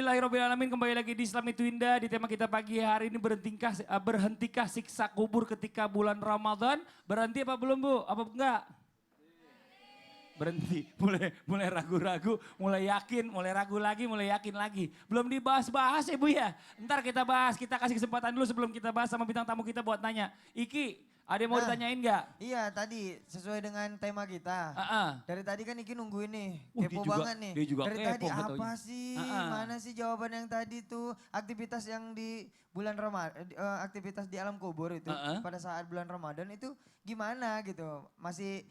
Alhamdulillahirrahmanirrahim, kembali lagi di Islam itu Indah. Di tema kita pagi hari ini berhentikah siksa kubur ketika bulan Ramadan? Berhenti apa belum Bu? Apa enggak? Berhenti, mulai ragu-ragu, mulai yakin, mulai ragu lagi, mulai yakin lagi. Belum dibahas-bahas ya Bu ya? Ntar kita bahas, kita kasih kesempatan dulu sebelum kita bahas sama bintang tamu kita buat nanya. Iki, ada yang mau ditanyain nggak? Iya tadi sesuai dengan tema kita. Dari tadi kan Iki nungguin nih, kepo banget nih. Dia juga Dari kepo, tadi gak apa taunya. sih, mana sih jawaban yang tadi tuh. Aktivitas yang di bulan Ramadan, aktivitas di alam kubur itu pada saat bulan Ramadan itu gimana gitu. Masih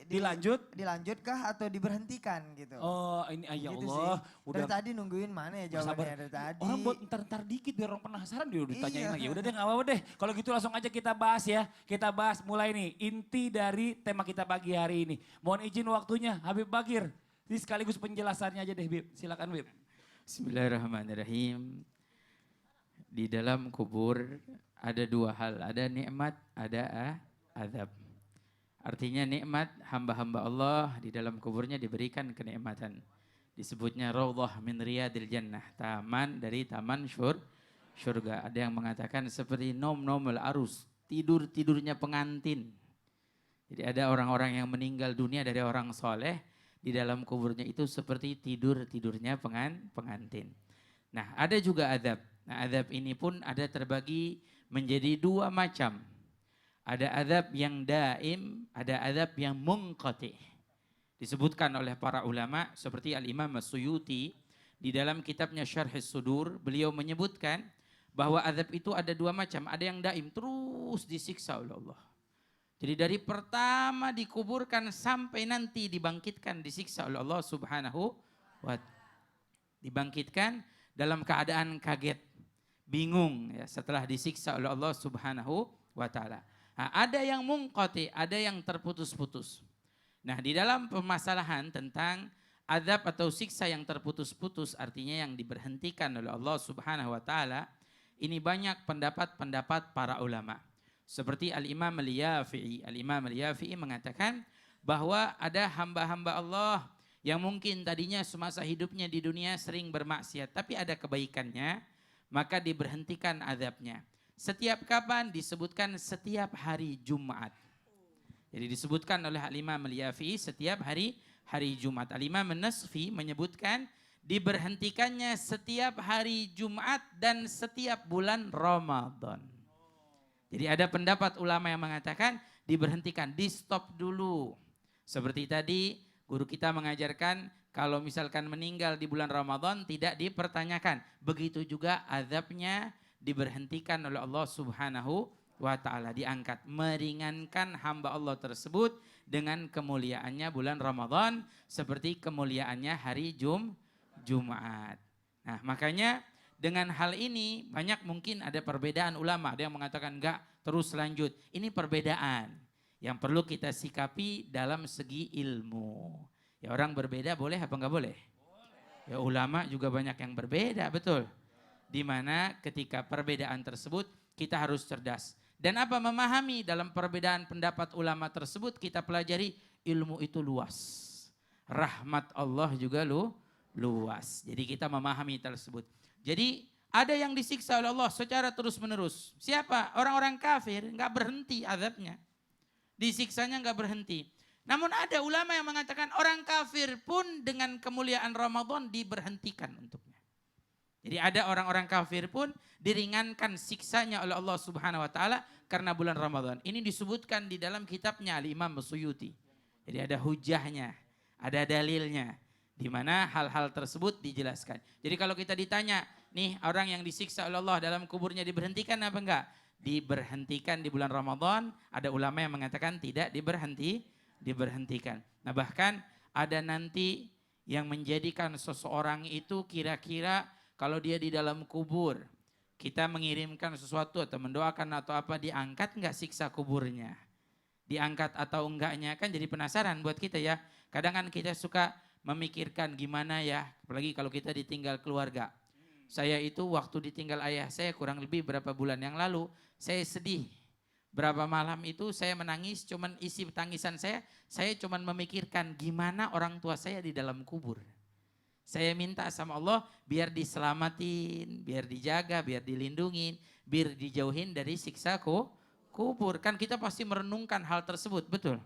dilanjut kah atau diberhentikan gitu. Oh ini ya Gitu Allah. sih. Dari tadi nungguin mana ya jawabannya dari tadi. Orang buat ntar dikit biar orang penasaran dia ditanyain Iya. lagi. Udah deh gak apa-apa deh. Kalau gitu langsung aja kita bahas ya. Kita bahas mulai nih inti dari tema kita pagi hari ini. Mohon izin waktunya Habib Bakir. Ini sekaligus penjelasannya aja deh Bib. Silakan Bib. Bismillahirrahmanirrahim. Di dalam kubur ada dua hal. Ada nikmat, ada azab. Artinya nikmat hamba-hamba Allah di dalam kuburnya diberikan kenikmatan. Disebutnya Raudhah min Riyadil Jannah. Taman dari taman syurga. Ada yang mengatakan seperti nom-nomul arus. Tidur-tidurnya pengantin. Jadi ada orang-orang yang meninggal dunia dari orang soleh. Di dalam kuburnya itu seperti tidur-tidurnya pengantin. Nah ada juga azab. Nah azab ini pun ada terbagi menjadi dua macam. Ada azab yang daim, ada azab yang munqati. Disebutkan oleh para ulama seperti Al-Imam As-Suyuti di dalam kitabnya Syarhis Sudur, beliau menyebutkan bahwa azab itu ada dua macam. Ada yang daim, terus disiksa oleh Allah. Jadi dari pertama dikuburkan sampai nanti dibangkitkan, disiksa oleh Allah Subhanahu wa ta'ala. Dibangkitkan dalam keadaan kaget, bingung ya, setelah disiksa oleh Allah Subhanahu wa ta'ala. Nah, ada yang munqati, ada yang terputus-putus. Nah, di dalam permasalahan tentang azab atau siksa yang terputus-putus, artinya yang diberhentikan oleh Allah Subhanahu wa taala, ini banyak pendapat-pendapat para ulama. Seperti Al-Imam Al-Yafi'i. Al-Imam Al-Yafi'i mengatakan bahwa ada hamba-hamba Allah yang mungkin tadinya semasa hidupnya di dunia sering bermaksiat, tapi ada kebaikannya, maka diberhentikan azabnya. Setiap kapan? Disebutkan setiap hari Jumat. Jadi disebutkan oleh Al-Imam Al-Yafi'i setiap hari Jumat. Al-Imam An-Nasfi menyebutkan diberhentikannya setiap hari Jumat dan setiap bulan Ramadan. Jadi ada pendapat ulama yang mengatakan diberhentikan, di stop dulu. Seperti tadi guru kita mengajarkan kalau misalkan meninggal di bulan Ramadan tidak dipertanyakan. Begitu juga azabnya diberhentikan oleh Allah Subhanahu wa ta'ala, diangkat, meringankan hamba Allah tersebut dengan kemuliaannya bulan Ramadan seperti kemuliaannya hari Jumat. Nah makanya dengan hal ini banyak mungkin ada perbedaan ulama, ada yang mengatakan enggak, terus lanjut. Ini perbedaan yang perlu kita sikapi dalam segi ilmu. Ya orang berbeda boleh apa enggak boleh? Ya ulama juga banyak yang berbeda, betul. Di mana ketika perbedaan tersebut kita harus cerdas. Dan apa memahami dalam perbedaan pendapat ulama tersebut kita pelajari ilmu itu luas. Rahmat Allah juga luas. Jadi kita memahami tersebut. Jadi ada yang disiksa oleh Allah secara terus menerus. Siapa? Orang-orang kafir nggak berhenti azabnya. Disiksanya nggak berhenti. Namun ada ulama yang mengatakan orang kafir pun dengan kemuliaan Ramadan diberhentikan untuknya. Jadi ada orang-orang kafir pun diringankan siksanya oleh Allah Subhanahu wa taala karena bulan Ramadan. Ini disebutkan di dalam kitabnya Al-Imam As-Suyuti. Jadi ada hujahnya, ada dalilnya di mana hal-hal tersebut dijelaskan. Jadi kalau kita ditanya, nih orang yang disiksa oleh Allah dalam kuburnya diberhentikan apa enggak? Diberhentikan di bulan Ramadan. Ada ulama yang mengatakan tidak diberhentikan. Nah bahkan ada nanti yang menjadikan seseorang itu kira-kira kalau dia di dalam kubur, kita mengirimkan sesuatu atau mendoakan atau apa, diangkat enggak siksa kuburnya? Diangkat atau enggaknya kan jadi penasaran buat kita ya. Kadang kan kita suka memikirkan gimana ya, apalagi kalau kita ditinggal keluarga. Saya itu waktu ditinggal ayah saya kurang lebih berapa bulan yang lalu, saya sedih. Berapa malam itu saya menangis, cuman isi tangisan saya cuman memikirkan gimana orang tua saya di dalam kubur. Saya minta sama Allah biar diselamatin, biar dijaga, biar dilindungin, biar dijauhin dari siksa kubur. Kan kita pasti merenungkan hal tersebut, betul.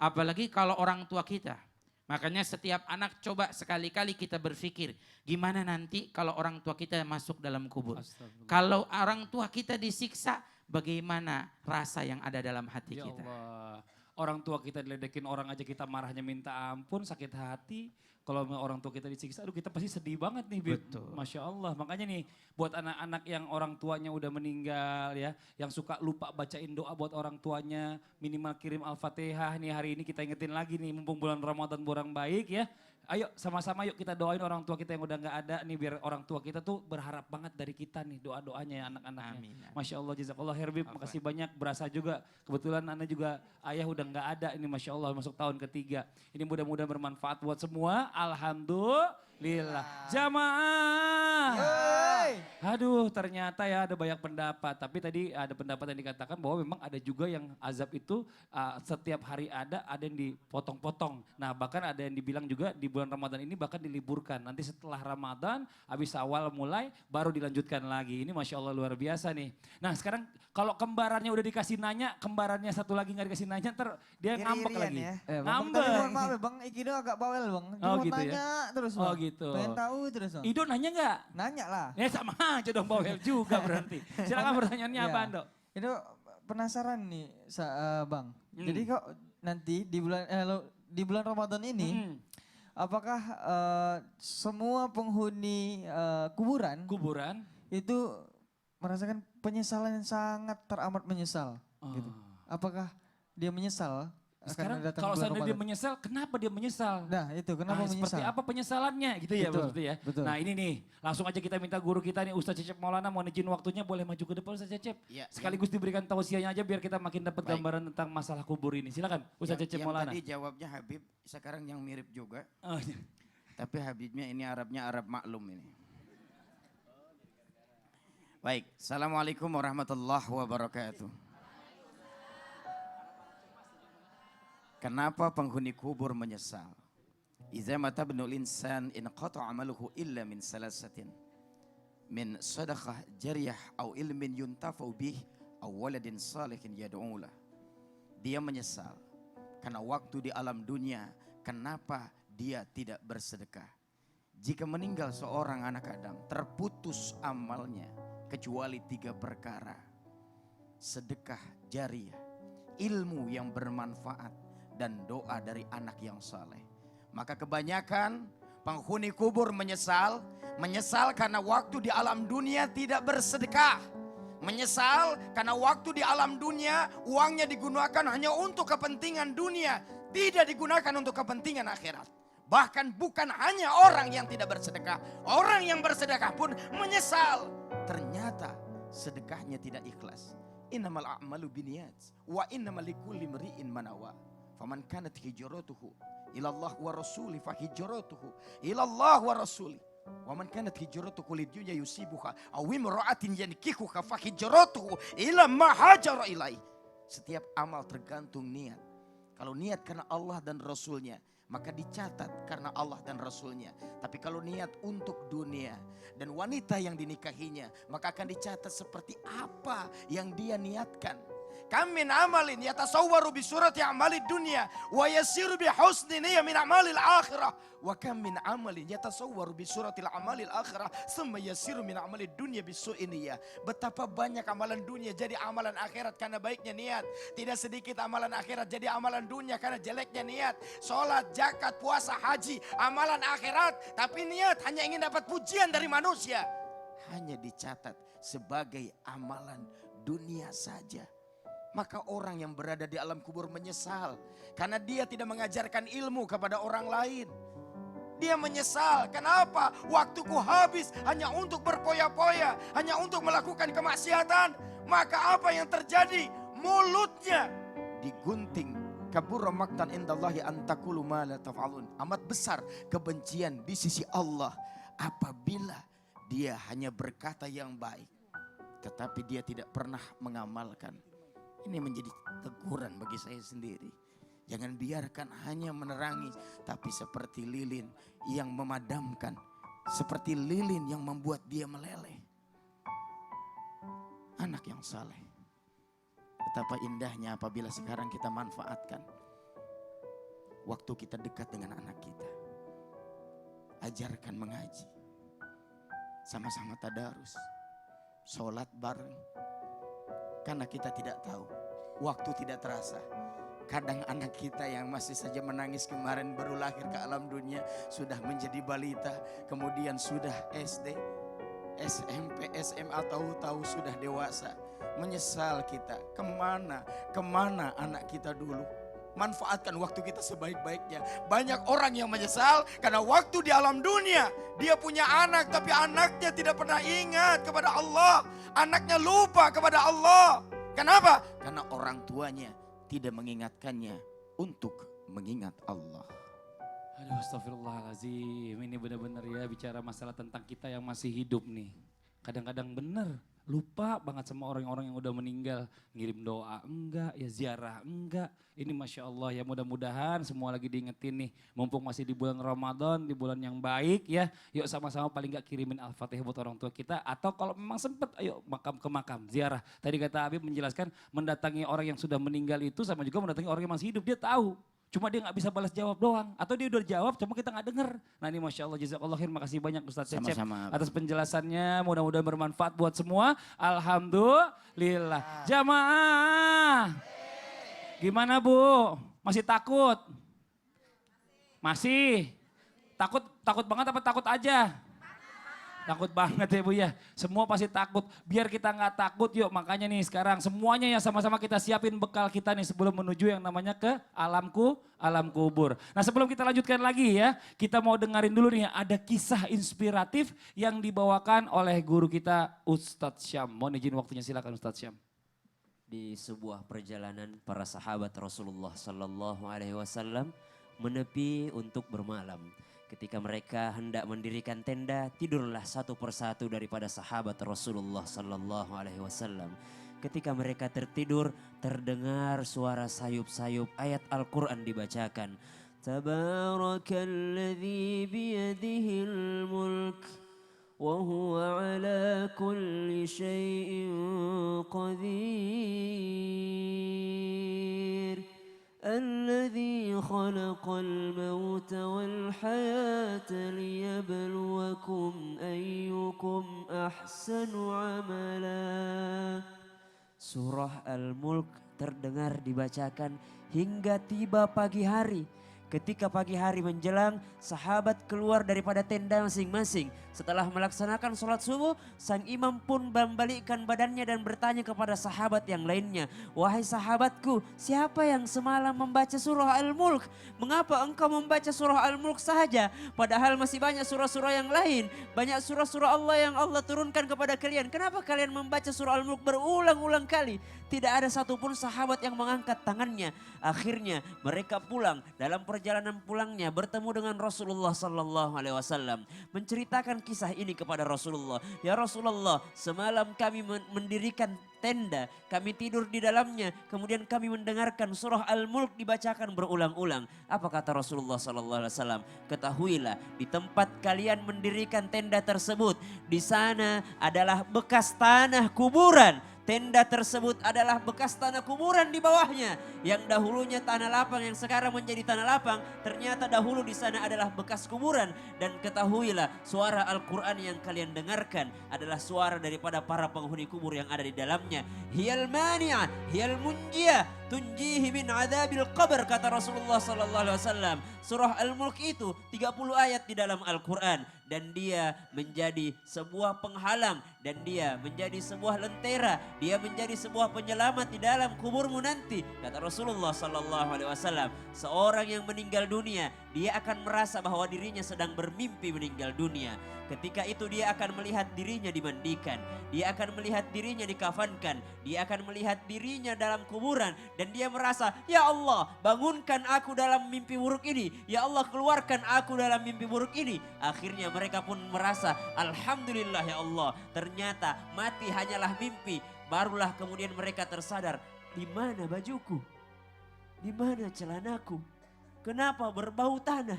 Apalagi kalau orang tua kita. Makanya setiap anak coba sekali-kali kita berpikir, gimana nanti kalau orang tua kita masuk dalam kubur. Kalau orang tua kita disiksa, bagaimana rasa yang ada dalam hati Ya kita. Allah. Orang tua kita diledekin orang aja kita marahnya minta ampun, sakit hati. Kalau orang tua kita disiksa, aduh kita pasti sedih banget nih Bib. Betul. Masya Allah. Makanya nih buat anak-anak yang orang tuanya udah meninggal ya. Yang suka lupa bacain doa buat orang tuanya. Minimal kirim Al-Fatihah nih hari ini kita ingetin lagi nih mumpung bulan Ramadan burang baik ya. Ayo sama-sama yuk kita doain orang tua kita yang udah gak ada nih. Biar orang tua kita tuh berharap banget dari kita nih doa-doanya ya anak-anaknya. Amin. Masya Allah, jazakallah Herbib, makasih banyak. Berasa juga, kebetulan Anda juga ayah udah nggak ada ini Masya Allah masuk tahun ketiga. Ini mudah-mudahan bermanfaat buat semua. Alhamdulillah. Jamaah. Aduh ternyata ya ada banyak pendapat. Tapi tadi ada pendapat yang dikatakan bahwa memang ada juga yang azab itu setiap hari ada yang dipotong-potong. Nah bahkan ada yang dibilang juga di bulan Ramadan ini bahkan diliburkan. Nanti setelah Ramadan, habis awal mulai baru dilanjutkan lagi. Ini Masya Allah luar biasa nih. Nah sekarang kalau kembarannya udah dikasih nanya, kembarannya satu lagi nggak dikasih nanya, ntar dia ngambek lagi. Ya. Ngambek. Mohon maaf ya Bang, Ikido agak bawel Bang. Dia Oh mau gitu ya? nanya terus Bang. Oh gitu. Pengen tahu terus Bang. Ido nanya nggak? Nanya lah. Ya sama aja dong bawel juga berarti. Silakan pertanyaannya apa Iya. Ando? Itu penasaran nih Bang. Hmm. Jadi kok nanti di bulan Ramadan ini apakah semua penghuni kuburan itu merasakan penyesalan yang sangat teramat menyesal gitu. Apakah dia menyesal Sekarang akan datang kalau bulan seandainya dia Ramadan? menyesal, kenapa dia menyesal? Nah itu kenapa Nah, menyesal? seperti apa penyesalannya gitu ya Betul, maksudnya ya. betul. Nah ini nih langsung aja kita minta guru kita nih Ustaz Cecep Maulana mau izin waktunya boleh maju ke depan Ustaz Cecep. Ya, Sekaligus diberikan tausiahnya aja biar kita makin dapat Baik. gambaran tentang masalah kubur ini. Silakan Ustaz Cecep yang Maulana. tadi jawabnya Habib, sekarang yang mirip juga. Oh, iya. Tapi Habibnya ini Arabnya Arab maklum ini. Baik, Assalamualaikum warahmatullahi wabarakatuh. Kenapa penghuni kubur menyesal? Iza mata binul insan in qata amaluhu illa min salasatin. Min sadaqah jariyah au ilmin yuntafau bih au waladin salihin yad'ulah. Dia menyesal karena waktu di alam dunia kenapa dia tidak bersedekah. Jika meninggal seorang anak Adam terputus amalnya kecuali 3 perkara. Sedekah jariyah, ilmu yang bermanfaat, dan doa dari anak yang saleh. Maka kebanyakan penghuni kubur menyesal karena waktu di alam dunia tidak bersedekah. Menyesal karena waktu di alam dunia uangnya digunakan hanya untuk kepentingan dunia, tidak digunakan untuk kepentingan akhirat. Bahkan bukan hanya orang yang tidak bersedekah, orang yang bersedekah pun menyesal. Ternyata sedekahnya tidak ikhlas. Innamal a'malu binniyat wa innamal likulli imri'in ma nawa. Faman kanat hijratuhu ila Allah wa rasuli fa hijratuhu ila Allah wa rasuli. Wa man kanat hijratuhu lidunya yusibuha aw imra'atin yankihuha fa hijratuhu ila ma hajara ilai. Setiap amal tergantung niat. Kalau niat karena Allah dan Rasulnya, maka dicatat karena Allah dan Rasulnya. Tapi kalau niat untuk dunia dan wanita yang dinikahinya, maka akan dicatat seperti apa yang dia niatkan. Kam min amalin yatasawwaru bi surati amali dunya wa yasiru bi husni niyyah min amalil akhirah wa kam min amalin yatasawwaru bi surati amalil akhirah thumma yasiru min amali dunya bi su'i niyyah. Betapa banyak amalan dunia jadi amalan akhirat karena baiknya niat. Tidak sedikit amalan akhirat jadi amalan dunia karena jeleknya niat. Salat, zakat, puasa, haji, amalan akhirat, tapi niat hanya ingin dapat pujian dari manusia. Hanya dicatat sebagai amalan dunia saja. Maka orang yang berada di alam kubur menyesal karena dia tidak mengajarkan ilmu kepada orang lain. Dia menyesal, kenapa? Waktuku habis hanya untuk berpoya-poya, hanya untuk melakukan kemaksiatan. Maka apa yang terjadi? Mulutnya digunting. Kabura maktan indallahi an taqulu ma la taf'alun. Amat besar kebencian di sisi Allah apabila dia hanya berkata yang baik, tetapi dia tidak pernah mengamalkan. Ini menjadi teguran bagi saya sendiri. Jangan biarkan hanya menerangi, tapi seperti lilin yang memadamkan, seperti lilin yang membuat dia meleleh. Anak yang saleh. Betapa indahnya apabila sekarang kita manfaatkan waktu kita dekat dengan anak kita. Ajarkan mengaji. Sama-sama tadarus. Sholat bareng. Karena kita tidak tahu. Waktu tidak terasa. Kadang anak kita yang masih saja menangis kemarin baru lahir ke alam dunia. Sudah menjadi balita. Kemudian sudah SD, SMP, SMA, tahu-tahu sudah dewasa. Menyesal kita. Kemana anak kita dulu. Manfaatkan waktu kita sebaik-baiknya. Banyak orang yang menyesal karena waktu di alam dunia. Dia punya anak tapi anaknya tidak pernah ingat kepada Allah. Anaknya lupa kepada Allah. Kenapa? Karena orang tuanya tidak mengingatkannya untuk mengingat Allah. Aduh, astagfirullahaladzim. Ini benar-benar ya bicara masalah tentang kita yang masih hidup nih. Kadang-kadang benar, lupa banget sama orang-orang yang udah meninggal. Ngirim doa enggak, ya ziarah enggak. Ini Masya Allah ya, mudah-mudahan semua lagi diingetin nih. Mumpung masih di bulan Ramadan, di bulan yang baik ya. Yuk sama-sama paling enggak kirimin Al-Fatihah buat orang tua kita. Atau kalau memang sempat, ayo makam ke makam, ziarah. Tadi kata Habib menjelaskan, mendatangi orang yang sudah meninggal itu sama juga mendatangi orang yang masih hidup. Dia tahu. Cuma dia gak bisa balas jawab doang. Atau dia udah jawab cuma kita gak denger. Nah ini Masya Allah, jazakallah khair. Makasih banyak Ustadz Cecep atas penjelasannya. Mudah-mudahan bermanfaat buat semua. Alhamdulillah. Jamaah. Gimana Bu? Masih takut? Masih? Takut banget apa takut aja? Takut banget ya Bu ya. Semua pasti takut. Biar kita nggak takut yuk. Makanya nih sekarang semuanya ya sama-sama kita siapin bekal kita nih sebelum menuju yang namanya ke alam kubur. Nah sebelum kita lanjutkan lagi ya. Kita mau dengerin dulu nih ada kisah inspiratif yang dibawakan oleh guru kita Ustadz Syam. Mohon izin waktunya, silakan Ustadz Syam. Di sebuah perjalanan para sahabat Rasulullah Sallallahu Alaihi Wasallam menepi untuk bermalam. Ketika mereka hendak mendirikan tenda, tidurlah satu persatu daripada sahabat Rasulullah Sallallahu Alaihi Wasallam. Ketika mereka tertidur, terdengar suara sayup-sayup ayat Al-Quran dibacakan. Tabarakalladzi biyadihil mulk, wa huwa ala kulli syai'in qadir. الذي خلق الموت والحياة ليبلوكم أيكم أحسن عملا. Surah Al-Mulk terdengar dibacakan hingga tiba pagi hari. Ketika pagi hari menjelang, sahabat keluar daripada tenda masing-masing. Setelah melaksanakan sholat subuh, sang imam pun membalikkan badannya dan bertanya kepada sahabat yang lainnya. Wahai sahabatku, siapa yang semalam membaca surah Al-Mulk? Mengapa engkau membaca surah Al-Mulk saja? Padahal masih banyak surah-surah yang lain. Banyak surah-surah Allah yang Allah turunkan kepada kalian. Kenapa kalian membaca surah Al-Mulk berulang-ulang kali? Tidak ada satupun sahabat yang mengangkat tangannya. Akhirnya mereka pulang. Dalam perjalanan pulangnya bertemu dengan Rasulullah Sallallahu Alaihi Wasallam, menceritakan kisah ini kepada Rasulullah. Ya Rasulullah, semalam kami mendirikan tenda, kami tidur di dalamnya, kemudian kami mendengarkan surah Al-Mulk dibacakan berulang-ulang. Apa kata Rasulullah Sallallahu Alaihi Wasallam? Ketahuilah, di tempat kalian mendirikan tenda tersebut, di sana adalah bekas tanah kuburan. Tenda tersebut adalah bekas tanah kuburan di bawahnya. Yang dahulunya tanah lapang, yang sekarang menjadi tanah lapang. Ternyata dahulu di sana adalah bekas kuburan. Dan ketahuilah, suara Al-Quran yang kalian dengarkan adalah suara daripada para penghuni kubur yang ada di dalamnya. Hiyal mani'ah, hiyal munjiyah, tunjihi min adzabil qabr, kata Rasulullah Sallallahu Alaihi Wasallam. Surah Al-Mulk itu 30 ayat di dalam Al-Quran. Dan dia menjadi sebuah penghalang. Dan dia menjadi sebuah lentera. Dia menjadi sebuah penyelamat di dalam kuburmu nanti. Kata Rasulullah Sallallahu Alaihi Wasallam. Seorang yang meninggal dunia, dia akan merasa bahwa dirinya sedang bermimpi meninggal dunia. Ketika itu dia akan melihat dirinya dimandikan. Dia akan melihat dirinya dikafankan. Dia akan melihat dirinya dalam kuburan. Dan dia merasa, ya Allah, bangunkan aku dalam mimpi buruk ini. Ya Allah, keluarkan aku dalam mimpi buruk ini. Akhirnya mereka pun merasa, alhamdulillah ya Allah. Ternyata mati hanyalah mimpi. Barulah kemudian mereka tersadar, di mana bajuku? di mana celanaku? Kenapa berbau tanah?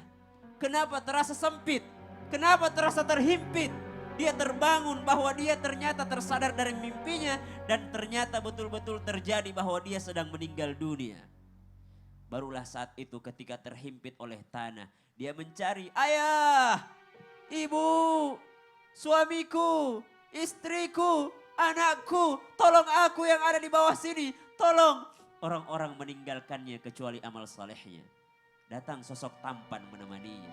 Kenapa terasa sempit? Kenapa terasa terhimpit? Dia terbangun bahwa dia ternyata tersadar dari mimpinya dan ternyata betul-betul terjadi bahwa dia sedang meninggal dunia. Barulah saat itu ketika terhimpit oleh tanah, dia mencari, ayah, ibu, suamiku, istriku, anakku, tolong aku yang ada di bawah sini, tolong. Orang-orang meninggalkannya kecuali amal salehnya. Datang sosok tampan menemaninya.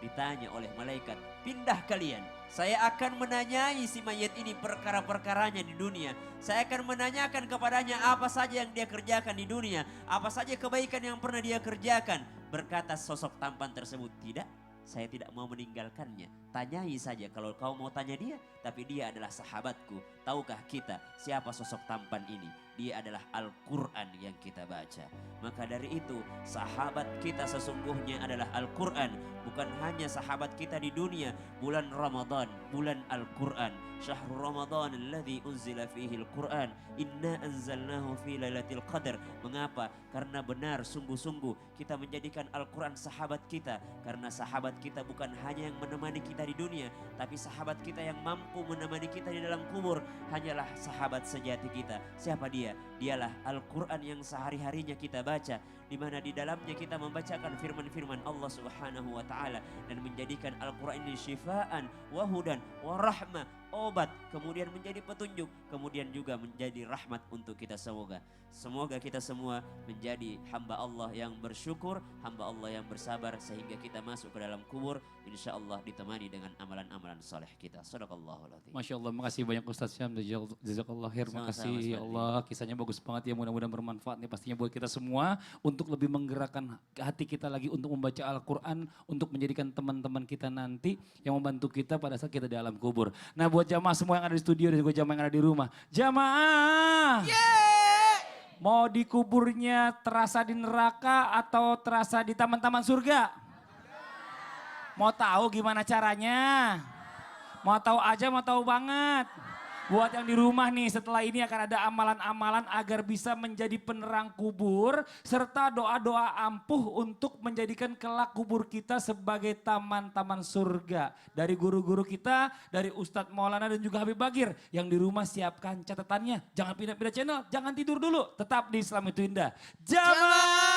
Ditanya oleh malaikat, pindah kalian. Saya akan menanyai si mayat ini perkara-perkaranya di dunia. Saya akan menanyakan kepadanya apa saja yang dia kerjakan di dunia. Apa saja kebaikan yang pernah dia kerjakan. Berkata sosok tampan tersebut, tidak, saya tidak mau meninggalkannya. Tanyai saja kalau kau mau tanya dia. Tapi dia adalah sahabatku. Tahukah kita siapa sosok tampan ini? Dia adalah Al-Quran yang kita baca. Maka dari itu sahabat kita sesungguhnya adalah Al-Quran. Bukan hanya sahabat kita di dunia. Bulan Ramadan, bulan Al-Quran. Syahrul Ramadan alladhi unzila fihi Al-Quran. Inna anzalnahu fi lailatul qadar. Mengapa? Karena benar sungguh-sungguh kita menjadikan Al-Quran sahabat kita. Karena sahabat kita bukan hanya yang menemani kita di dunia. Tapi sahabat kita yang mampu menemani kita di dalam kubur. Hanyalah sahabat sejati kita. Siapa dia? Dialah Al-Quran yang sehari-harinya kita baca, di mana di dalamnya kita membacakan firman-firman Allah Subhanahu wa taala dan menjadikan Al-Quran ini syifaan wa hudan wa rahmah, obat, kemudian menjadi petunjuk, kemudian juga menjadi rahmat untuk kita semoga. Semoga kita semua menjadi hamba Allah yang bersyukur, hamba Allah yang bersabar sehingga kita masuk ke dalam kubur insya Allah ditemani dengan amalan-amalan soleh kita. Sadaqallahul adzim. Masya Allah, makasih banyak Ustaz Syam, jazakallah khair, makasih ya Allah, kisahnya bagus banget ya, mudah-mudahan bermanfaat nih pastinya buat kita semua untuk lebih menggerakkan hati kita lagi untuk membaca Al-Quran, untuk menjadikan teman-teman kita nanti yang membantu kita pada saat kita di alam kubur. Nah buat jamaah semua yang ada di studio dan juga jamaah yang ada di rumah, jamaah! Mau di kuburnya terasa di neraka atau terasa di taman-taman surga? Mau tahu gimana caranya? Mau tahu aja, mau tahu banget. Buat yang di rumah nih, setelah ini akan ada amalan-amalan agar bisa menjadi penerang kubur. Serta doa-doa ampuh untuk menjadikan kelak kubur kita sebagai taman-taman surga. Dari guru-guru kita, dari Ustadz Maulana dan juga Habib Bagir. Yang di rumah siapkan catatannya. Jangan pindah-pindah channel, jangan tidur dulu. Tetap di Islam itu Indah. Jamaah!